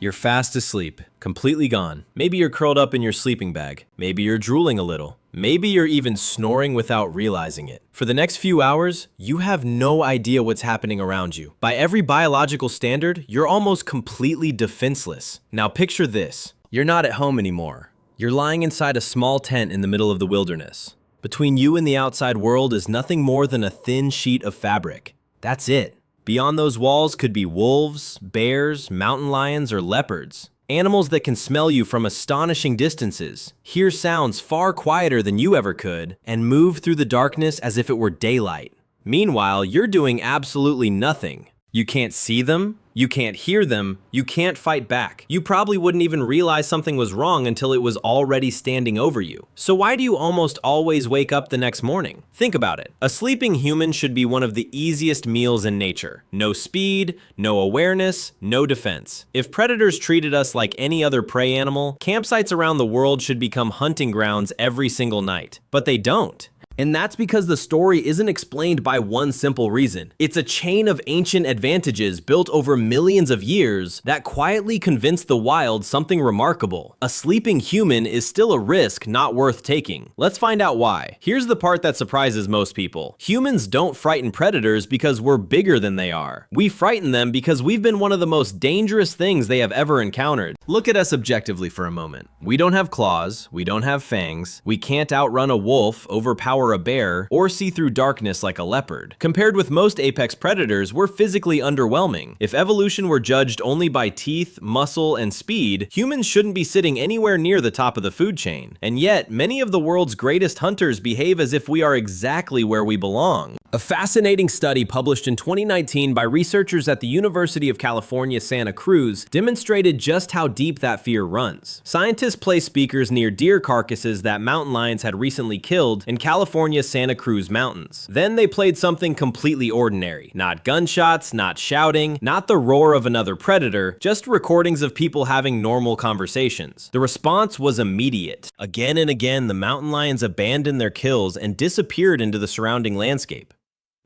You're fast asleep, completely gone. Maybe you're curled up in your sleeping bag. Maybe you're drooling a little. Maybe you're even snoring without realizing it. For the next few hours, you have no idea what's happening around you. By every biological standard, you're almost completely defenseless. Now picture this. You're not at home anymore. You're lying inside a small tent in the middle of the wilderness. Between you and the outside world is nothing more than a thin sheet of fabric. That's it. Beyond those walls could be wolves, bears, mountain lions, or leopards. Animals that can smell you from astonishing distances, hear sounds far quieter than you ever could, and move through the darkness as if it were daylight. Meanwhile, you're doing absolutely nothing. You can't see them, you can't hear them, you can't fight back. You probably wouldn't even realize something was wrong until it was already standing over you. So why do you almost always wake up the next morning? Think about it. A sleeping human should be one of the easiest meals in nature. No speed, no awareness, no defense. If predators treated us like any other prey animal, campsites around the world should become hunting grounds every single night. But they don't. And that's because the story isn't explained by one simple reason. It's a chain of ancient advantages built over millions of years that quietly convince the wild something remarkable. A sleeping human is still a risk not worth taking. Let's find out why. Here's the part that surprises most people. Humans don't frighten predators because we're bigger than they are. We frighten them because we've been one of the most dangerous things they have ever encountered. Look at us objectively for a moment. We don't have claws, we don't have fangs, we can't outrun a wolf, overpower a bear, or see through darkness like a leopard. Compared with most apex predators, we're physically underwhelming. If evolution were judged only by teeth, muscle, and speed, humans shouldn't be sitting anywhere near the top of the food chain. And yet, many of the world's greatest hunters behave as if we are exactly where we belong. A fascinating study published in 2019 by researchers at the University of California, Santa Cruz demonstrated just how deep that fear runs. Scientists placed speakers near deer carcasses that mountain lions had recently killed in California's Santa Cruz mountains. Then they played something completely ordinary. Not gunshots, not shouting, not the roar of another predator, just recordings of people having normal conversations. The response was immediate. Again and again, the mountain lions abandoned their kills and disappeared into the surrounding landscape.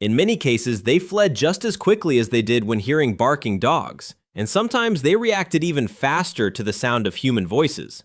In many cases, they fled just as quickly as they did when hearing barking dogs, and sometimes they reacted even faster to the sound of human voices.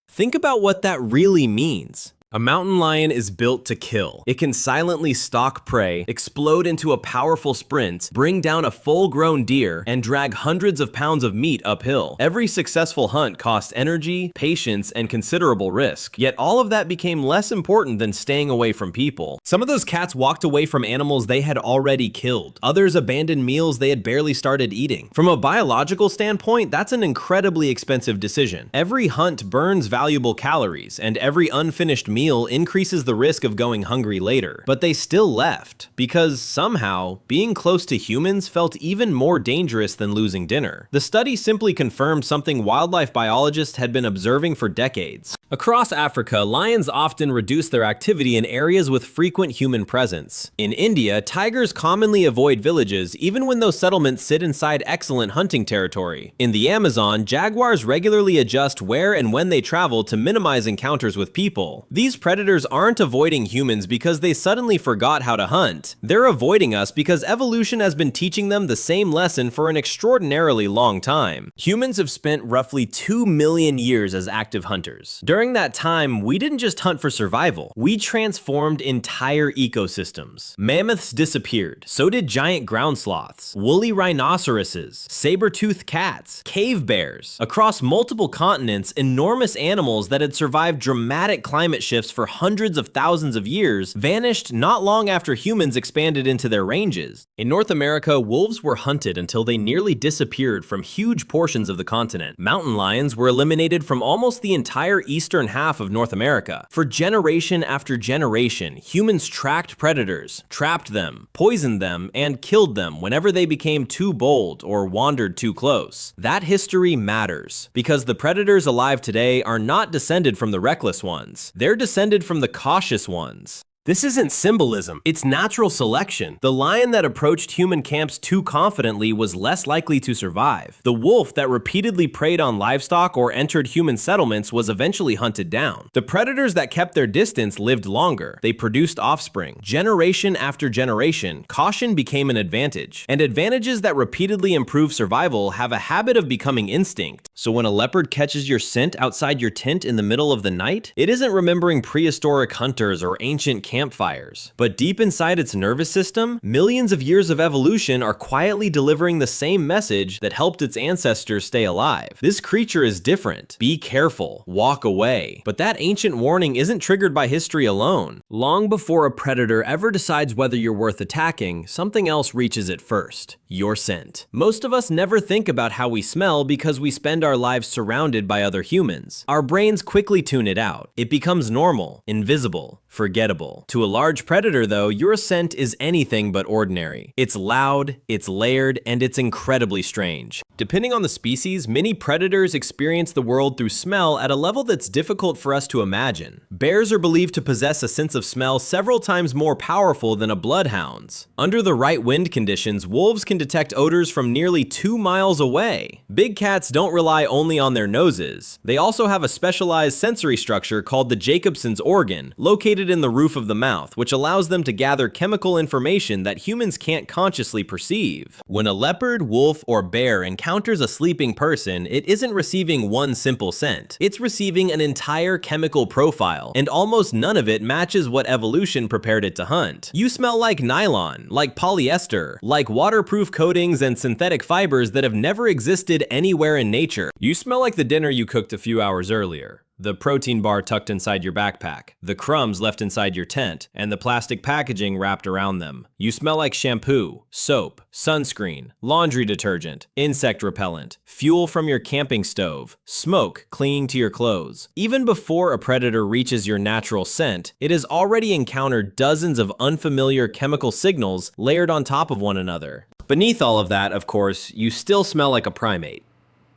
Think about what that really means. A mountain lion is built to kill. It can silently stalk prey, explode into a powerful sprint, bring down a full-grown deer, and drag hundreds of pounds of meat uphill. Every successful hunt costs energy, patience, and considerable risk. Yet all of that became less important than staying away from people. Some of those cats walked away from animals they had already killed. Others abandoned meals they had barely started eating. From a biological standpoint, that's an incredibly expensive decision. Every hunt burns valuable calories, and every unfinished meal increases the risk of going hungry later. But they still left, because somehow, being close to humans felt even more dangerous than losing dinner. The study simply confirmed something wildlife biologists had been observing for decades. Across Africa, lions often reduce their activity in areas with frequent human presence. In India, tigers commonly avoid villages even when those settlements sit inside excellent hunting territory. In the Amazon, jaguars regularly adjust where and when they travel to minimize encounters with people. These predators aren't avoiding humans because they suddenly forgot how to hunt. They're avoiding us because evolution has been teaching them the same lesson for an extraordinarily long time. Humans have spent roughly 2 million years as active hunters. During that time, we didn't just hunt for survival. We transformed entire ecosystems. Mammoths disappeared. So did giant ground sloths, woolly rhinoceroses, saber-toothed cats, cave bears. Across multiple continents, enormous animals that had survived dramatic climate shifts for hundreds of thousands of years vanished not long after humans expanded into their ranges. In North America, wolves were hunted until they nearly disappeared from huge portions of the continent. Mountain lions were eliminated from almost the entire eastern half of North America. For generation after generation, humans tracked predators, trapped them, poisoned them, and killed them whenever they became too bold or wandered too close. That history matters, because the predators alive today are not descended from the reckless ones. They're descended from the cautious ones. This isn't symbolism, it's natural selection. The lion that approached human camps too confidently was less likely to survive. The wolf that repeatedly preyed on livestock or entered human settlements was eventually hunted down. The predators that kept their distance lived longer. They produced offspring. Generation after generation, caution became an advantage. And advantages that repeatedly improve survival have a habit of becoming instinct. So when a leopard catches your scent outside your tent in the middle of the night, it isn't remembering prehistoric hunters or ancient campfires. But deep inside its nervous system, millions of years of evolution are quietly delivering the same message that helped its ancestors stay alive. This creature is different. Be careful. Walk away. But that ancient warning isn't triggered by history alone. Long before a predator ever decides whether you're worth attacking, something else reaches it first. Your scent. Most of us never think about how we smell because we spend our lives surrounded by other humans. Our brains quickly tune it out. It becomes normal, invisible, forgettable. To a large predator, though, your scent is anything but ordinary. It's loud, it's layered, and it's incredibly strange. Depending on the species, many predators experience the world through smell at a level that's difficult for us to imagine. Bears are believed to possess a sense of smell several times more powerful than a bloodhound's. Under the right wind conditions, wolves can detect odors from nearly 2 miles away. Big cats don't rely only on their noses. They also have a specialized sensory structure called the Jacobson's organ, located in the roof of the mouth, which allows them to gather chemical information that humans can't consciously perceive. When a leopard, wolf, or bear encounters a sleeping person, it isn't receiving one simple scent. It's receiving an entire chemical profile, and almost none of it matches what evolution prepared it to hunt. You smell like nylon, like polyester, like waterproof coatings and synthetic fibers that have never existed anywhere in nature. You smell like the dinner you cooked a few hours earlier, the protein bar tucked inside your backpack, the crumbs left inside your tent, and the plastic packaging wrapped around them. You smell like shampoo, soap, sunscreen, laundry detergent, insect repellent, fuel from your camping stove, smoke clinging to your clothes. Even before a predator reaches your natural scent, it has already encountered dozens of unfamiliar chemical signals layered on top of one another. Beneath all of that, of course, you still smell like a primate.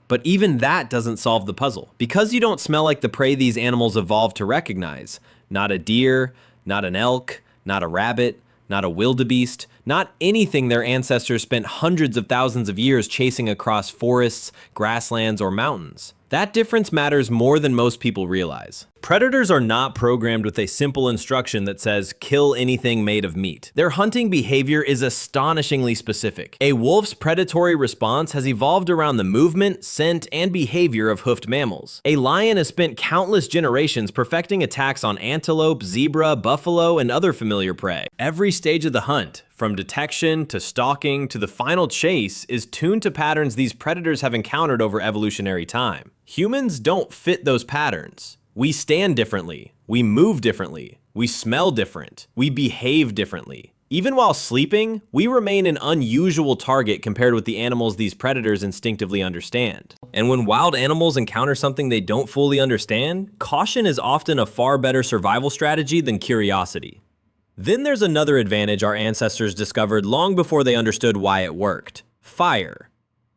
But even that doesn't solve the puzzle. Because you don't smell like the prey these animals evolved to recognize, not a deer, not an elk, not a rabbit, not a wildebeest, not anything their ancestors spent hundreds of thousands of years chasing across forests, grasslands, or mountains. That difference matters more than most people realize. Predators are not programmed with a simple instruction that says, kill anything made of meat. Their hunting behavior is astonishingly specific. A wolf's predatory response has evolved around the movement, scent, and behavior of hoofed mammals. A lion has spent countless generations perfecting attacks on antelope, zebra, buffalo, and other familiar prey. Every stage of the hunt, from detection to stalking to the final chase, is tuned to patterns these predators have encountered over evolutionary time. Humans don't fit those patterns. We stand differently, we move differently, we smell different, we behave differently. Even while sleeping, we remain an unusual target compared with the animals these predators instinctively understand. And when wild animals encounter something they don't fully understand, caution is often a far better survival strategy than curiosity. Then there's another advantage our ancestors discovered long before they understood why it worked: fire.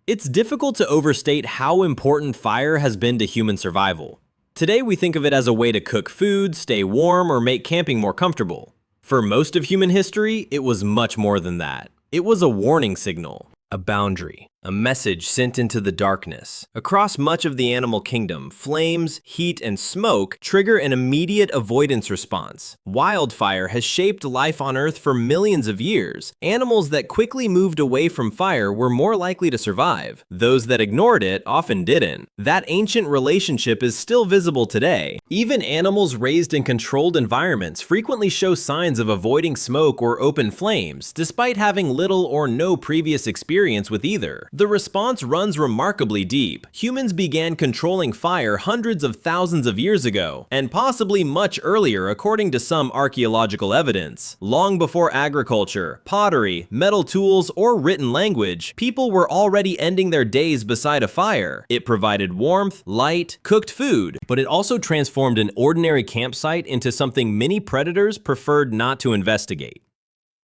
It's difficult to overstate how important fire has been to human survival. Today we think of it as a way to cook food, stay warm, or make camping more comfortable. For most of human history, it was much more than that. It was a warning signal, a boundary, a message sent into the darkness. Across much of the animal kingdom, flames, heat, and smoke trigger an immediate avoidance response. Wildfire has shaped life on Earth for millions of years. Animals that quickly moved away from fire were more likely to survive. Those that ignored it often didn't. That ancient relationship is still visible today. Even animals raised in controlled environments frequently show signs of avoiding smoke or open flames, despite having little or no previous experience with either. The response runs remarkably deep. Humans began controlling fire hundreds of thousands of years ago, and possibly much earlier according to some archaeological evidence. Long before agriculture, pottery, metal tools, or written language, people were already ending their days beside a fire. It provided warmth, light, cooked food, but it also transformed an ordinary campsite into something many predators preferred not to investigate.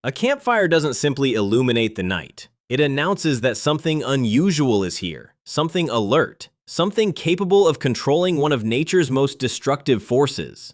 A campfire doesn't simply illuminate the night. It announces that something unusual is here, something alert, something capable of controlling one of nature's most destructive forces.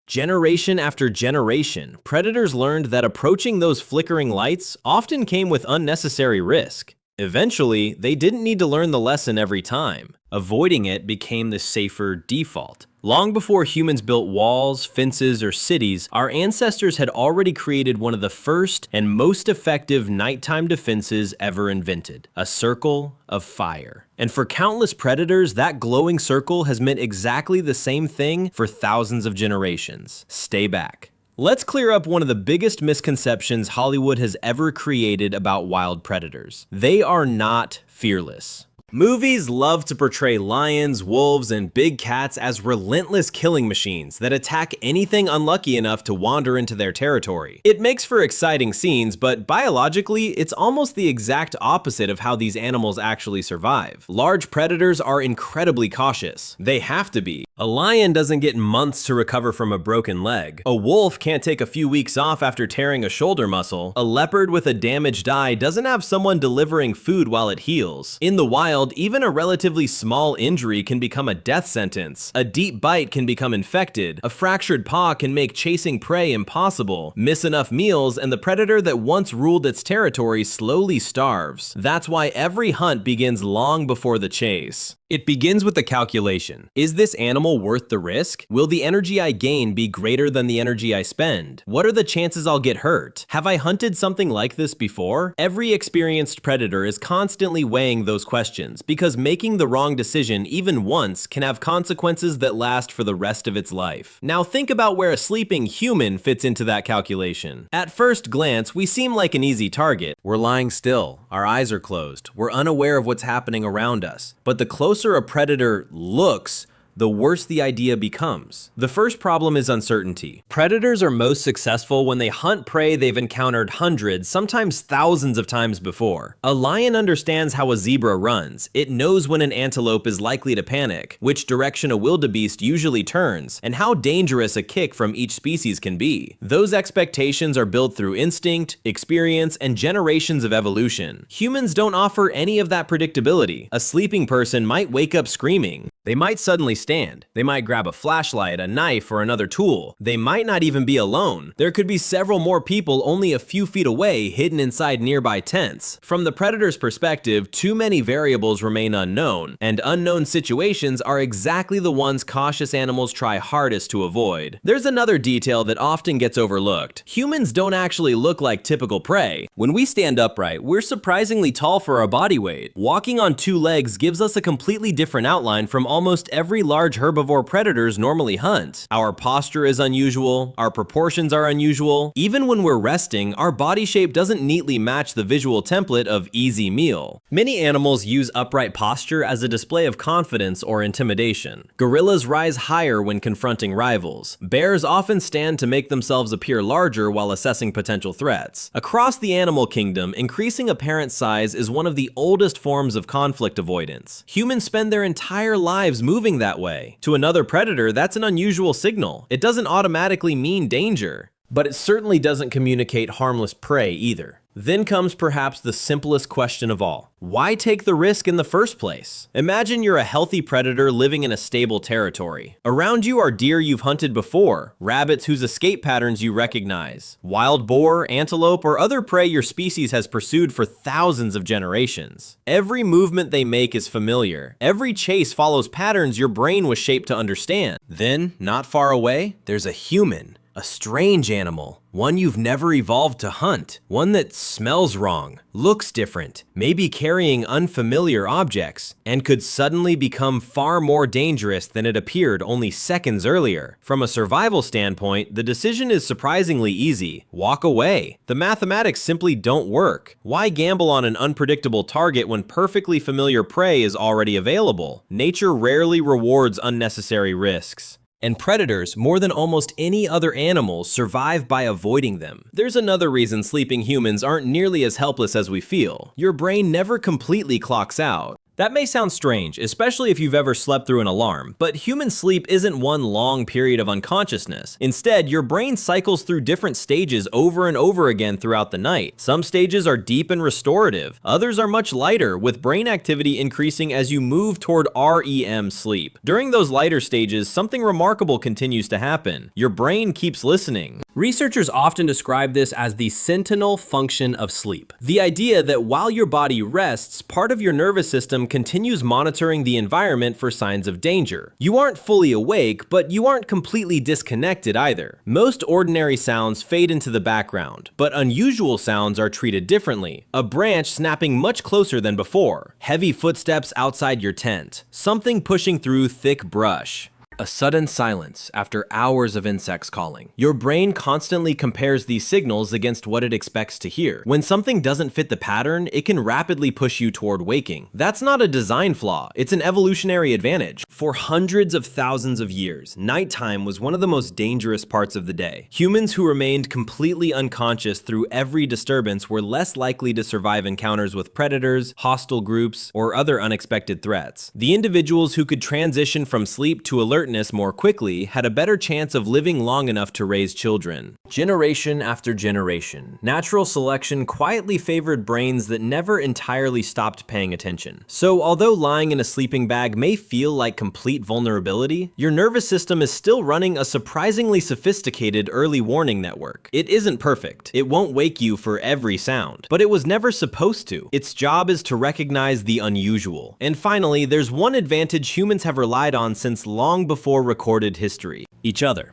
Generation after generation, predators learned that approaching those flickering lights often came with unnecessary risk. Eventually, they didn't need to learn the lesson every time. Avoiding it became the safer default. Long before humans built walls, fences, or cities, our ancestors had already created one of the first and most effective nighttime defenses ever invented: a circle of fire. And for countless predators, that glowing circle has meant exactly the same thing for thousands of generations. Stay back. Let's clear up one of the biggest misconceptions Hollywood has ever created about wild predators. They are not fearless. Movies love to portray lions, wolves, and big cats as relentless killing machines that attack anything unlucky enough to wander into their territory. It makes for exciting scenes, but biologically, it's almost the exact opposite of how these animals actually survive. Large predators are incredibly cautious. They have to be. A lion doesn't get months to recover from a broken leg. A wolf can't take a few weeks off after tearing a shoulder muscle. A leopard with a damaged eye doesn't have someone delivering food while it heals. In the wild, even a relatively small injury can become a death sentence. A deep bite can become infected. A fractured paw can make chasing prey impossible. Miss enough meals, and the predator that once ruled its territory slowly starves. That's why every hunt begins long before the chase. It begins with the calculation. Is this animal worth the risk? Will the energy I gain be greater than the energy I spend? What are the chances I'll get hurt? Have I hunted something like this before? Every experienced predator is constantly weighing those questions, because making the wrong decision even once can have consequences that last for the rest of its life. Now think about where a sleeping human fits into that calculation. At first glance, we seem like an easy target. We're lying still, our eyes are closed, we're unaware of what's happening around us. But the closer a predator looks, the worse the idea becomes. The first problem is uncertainty. Predators are most successful when they hunt prey they've encountered hundreds, sometimes thousands of times before. A lion understands how a zebra runs. It knows when an antelope is likely to panic, which direction a wildebeest usually turns, and how dangerous a kick from each species can be. Those expectations are built through instinct, experience, and generations of evolution. Humans don't offer any of that predictability. A sleeping person might wake up screaming. They might suddenly stand. They might grab a flashlight, a knife, or another tool. They might not even be alone. There could be several more people only a few feet away, hidden inside nearby tents. From the predator's perspective, too many variables remain unknown, and unknown situations are exactly the ones cautious animals try hardest to avoid. There's another detail that often gets overlooked. Humans don't actually look like typical prey. When we stand upright, we're surprisingly tall for our body weight. Walking on two legs gives us a completely different outline from almost every large herbivore predators normally hunt. Our posture is unusual, our proportions are unusual. Even when we're resting, our body shape doesn't neatly match the visual template of easy meal. Many animals use upright posture as a display of confidence or intimidation. Gorillas rise higher when confronting rivals. Bears often stand to make themselves appear larger while assessing potential threats. Across the animal kingdom, increasing apparent size is one of the oldest forms of conflict avoidance. Humans spend their entire lives moving that way. To another predator, that's an unusual signal. It doesn't automatically mean danger, but it certainly doesn't communicate harmless prey either. Then comes perhaps the simplest question of all. Why take the risk in the first place? Imagine you're a healthy predator living in a stable territory. Around you are deer you've hunted before, rabbits whose escape patterns you recognize, wild boar, antelope, or other prey your species has pursued for thousands of generations. Every movement they make is familiar. Every chase follows patterns your brain was shaped to understand. Then, not far away, there's a human. A strange animal, one you've never evolved to hunt, one that smells wrong, looks different, may be carrying unfamiliar objects, and could suddenly become far more dangerous than it appeared only seconds earlier. From a survival standpoint, the decision is surprisingly easy. Walk away. The mathematics simply don't work. Why gamble on an unpredictable target when perfectly familiar prey is already available? Nature rarely rewards unnecessary risks. And predators, more than almost any other animals, survive by avoiding them. There's another reason sleeping humans aren't nearly as helpless as we feel. Your brain never completely clocks out. That may sound strange, especially if you've ever slept through an alarm, but human sleep isn't one long period of unconsciousness. Instead, your brain cycles through different stages over and over again throughout the night. Some stages are deep and restorative, others are much lighter, with brain activity increasing as you move toward REM sleep. During those lighter stages, something remarkable continues to happen. Your brain keeps listening. Researchers often describe this as the sentinel function of sleep. The idea that while your body rests, part of your nervous system continues monitoring the environment for signs of danger. You aren't fully awake, but you aren't completely disconnected either. Most ordinary sounds fade into the background, but unusual sounds are treated differently. A branch snapping much closer than before, heavy footsteps outside your tent, something pushing through thick brush. A sudden silence after hours of insects calling. Your brain constantly compares these signals against what it expects to hear. When something doesn't fit the pattern, it can rapidly push you toward waking. That's not a design flaw, it's an evolutionary advantage. For hundreds of thousands of years, nighttime was one of the most dangerous parts of the day. Humans who remained completely unconscious through every disturbance were less likely to survive encounters with predators, hostile groups, or other unexpected threats. The individuals who could transition from sleep to alertness more quickly had a better chance of living long enough to raise children. Generation after generation, natural selection quietly favored brains that never entirely stopped paying attention. So although lying in a sleeping bag may feel like complete vulnerability, your nervous system is still running a surprisingly sophisticated early warning network. It isn't perfect. It won't wake you for every sound, but it was never supposed to. Its job is to recognize the unusual. And finally, there's one advantage humans have relied on since long before recorded history: each other.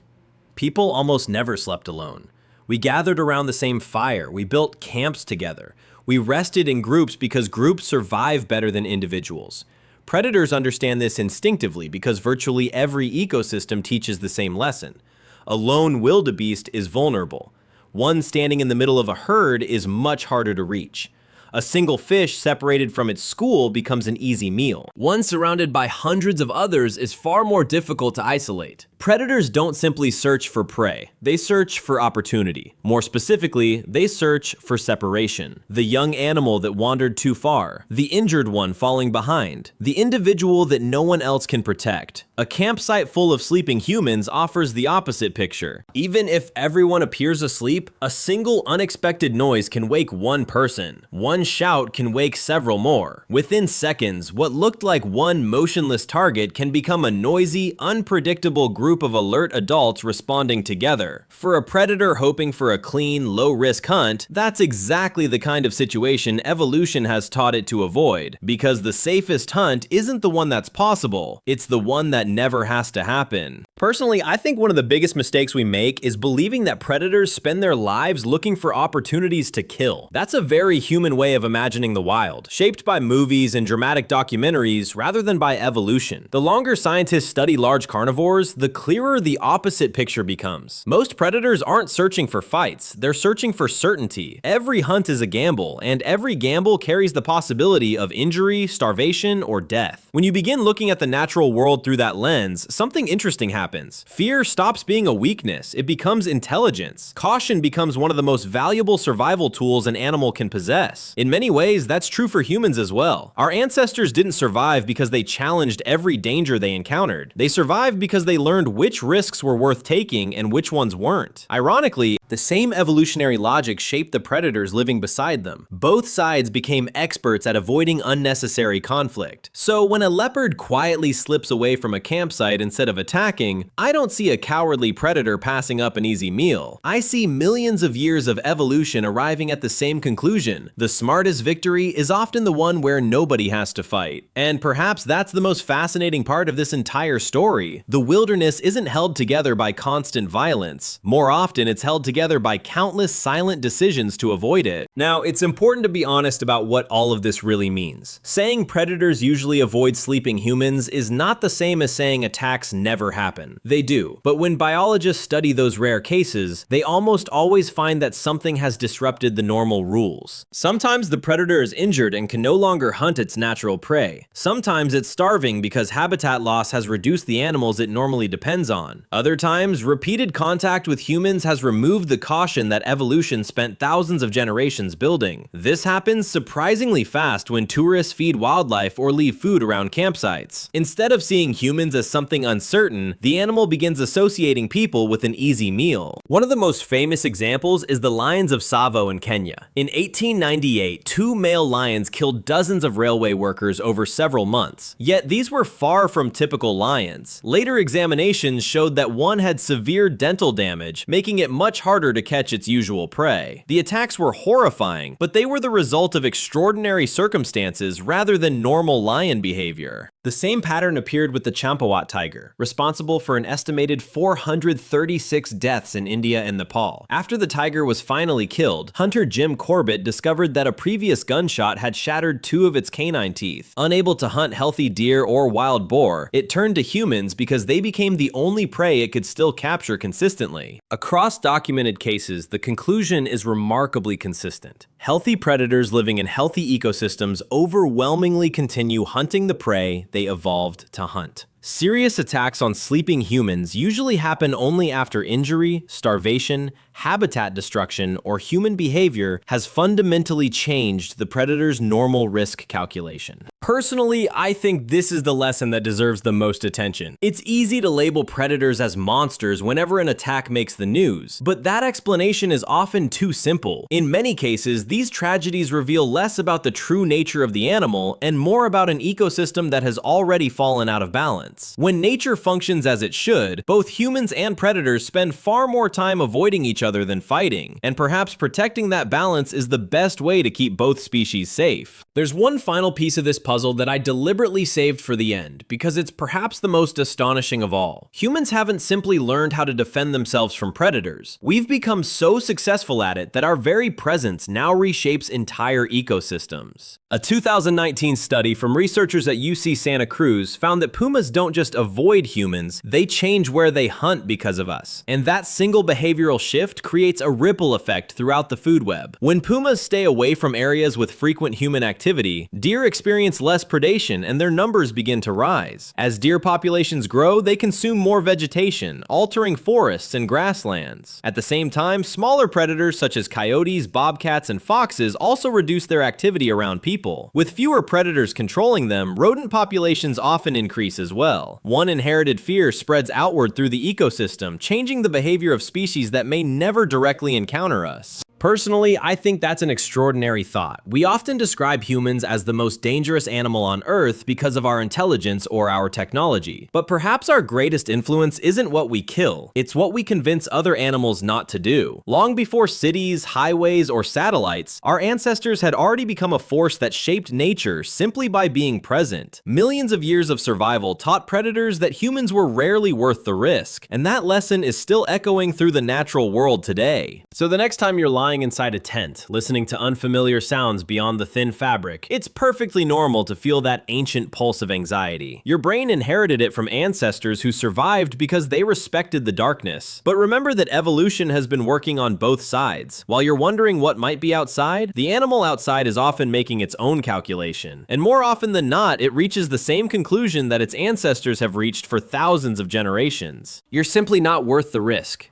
People almost never slept alone. We gathered around the same fire, we built camps together. We rested in groups because groups survive better than individuals. Predators understand this instinctively because virtually every ecosystem teaches the same lesson. A lone wildebeest is vulnerable. One standing in the middle of a herd is much harder to reach. A single fish separated from its school becomes an easy meal. One surrounded by hundreds of others is far more difficult to isolate. Predators don't simply search for prey, they search for opportunity. More specifically, they search for separation. The young animal that wandered too far, the injured one falling behind, the individual that no one else can protect. A campsite full of sleeping humans offers the opposite picture. Even if everyone appears asleep, a single unexpected noise can wake one person. One shout can wake several more. Within seconds, what looked like one motionless target can become a noisy, unpredictable group of alert adults responding together. For a predator hoping for a clean, low-risk hunt, that's exactly the kind of situation evolution has taught it to avoid, because the safest hunt isn't the one that's possible, it's the one that never has to happen. Personally, I think one of the biggest mistakes we make is believing that predators spend their lives looking for opportunities to kill. That's a very human way of imagining the wild, shaped by movies and dramatic documentaries rather than by evolution. The longer scientists study large carnivores, the clearer the opposite picture becomes. Most predators aren't searching for fights, they're searching for certainty. Every hunt is a gamble, and every gamble carries the possibility of injury, starvation, or death. When you begin looking at the natural world through that lens, something interesting happens. Fear stops being a weakness, it becomes intelligence. Caution becomes one of the most valuable survival tools an animal can possess. In many ways, that's true for humans as well. Our ancestors didn't survive because they challenged every danger they encountered. They survived because they learned which risks were worth taking and which ones weren't. Ironically, the same evolutionary logic shaped the predators living beside them. Both sides became experts at avoiding unnecessary conflict. So when a leopard quietly slips away from a campsite instead of attacking, I don't see a cowardly predator passing up an easy meal. I see millions of years of evolution arriving at the same conclusion. The smartest victory is often the one where nobody has to fight. And perhaps that's the most fascinating part of this entire story. The wilderness isn't held together by constant violence. More often, it's held together by countless silent decisions to avoid it. Now, it's important to be honest about what all of this really means. Saying predators usually avoid sleeping humans is not the same as saying attacks never happen. evolution. They do, but when biologists study those rare cases, they almost always find that something has disrupted the normal rules. Sometimes the predator is injured and can no longer hunt its natural prey. Sometimes it's starving because habitat loss has reduced the animals it normally depends on. Other times, repeated contact with humans has removed the caution that evolution spent thousands of generations building. This happens surprisingly fast when tourists feed wildlife or leave food around campsites. Instead of seeing humans as something uncertain, the animal begins associating people with an easy meal. One of the most famous examples is the lions of Tsavo in Kenya. In 1898, 2 male lions killed dozens of railway workers over several months. Yet these were far from typical lions. Later examinations showed that one had severe dental damage, making it much harder to catch its usual prey. The attacks were horrifying, but they were the result of extraordinary circumstances rather than normal lion behavior. The same pattern appeared with the Champawat tiger, responsible for an estimated 436 deaths in India and Nepal. After the tiger was finally killed, hunter Jim Corbett discovered that a previous gunshot had shattered 2 of its canine teeth. Unable to hunt healthy deer or wild boar, it turned to humans because they became the only prey it could still capture consistently. Across documented cases, the conclusion is remarkably consistent. Healthy predators living in healthy ecosystems overwhelmingly continue hunting the prey they evolved to hunt. Serious attacks on sleeping humans usually happen only after injury, starvation, habitat destruction, or human behavior has fundamentally changed the predator's normal risk calculation. Personally, I think this is the lesson that deserves the most attention. It's easy to label predators as monsters whenever an attack makes the news, but that explanation is often too simple. In many cases, these tragedies reveal less about the true nature of the animal and more about an ecosystem that has already fallen out of balance. When nature functions as it should, both humans and predators spend far more time avoiding each other than fighting, and perhaps protecting that balance is the best way to keep both species safe. There's one final piece of this puzzle that I deliberately saved for the end, because it's perhaps the most astonishing of all. Humans haven't simply learned how to defend themselves from predators. We've become so successful at it that our very presence now reshapes entire ecosystems. A 2019 study from researchers at UC Santa Cruz found that pumas don't just avoid humans, they change where they hunt because of us. And that single behavioral shift creates a ripple effect throughout the food web. When pumas stay away from areas with frequent human activity, deer experience less predation and their numbers begin to rise. As deer populations grow, they consume more vegetation, altering forests and grasslands. At the same time, smaller predators such as coyotes, bobcats, and foxes also reduce their activity around people. With fewer predators controlling them, rodent populations often increase as well. One inherited fear spreads outward through the ecosystem, changing the behavior of species that may never directly encounter us. Personally, I think that's an extraordinary thought. We often describe humans as the most dangerous animal on Earth because of our intelligence or our technology. But perhaps our greatest influence isn't what we kill, it's what we convince other animals not to do. Long before cities, highways, or satellites, our ancestors had already become a force that shaped nature simply by being present. Millions of years of survival taught predators that humans were rarely worth the risk, and that lesson is still echoing through the natural world today. So the next time you're lying inside a tent, listening to unfamiliar sounds beyond the thin fabric, it's perfectly normal to feel that ancient pulse of anxiety. Your brain inherited it from ancestors who survived because they respected the darkness. But remember that evolution has been working on both sides. While you're wondering what might be outside, the animal outside is often making its own calculation. And more often than not, it reaches the same conclusion that its ancestors have reached for thousands of generations. You're simply not worth the risk.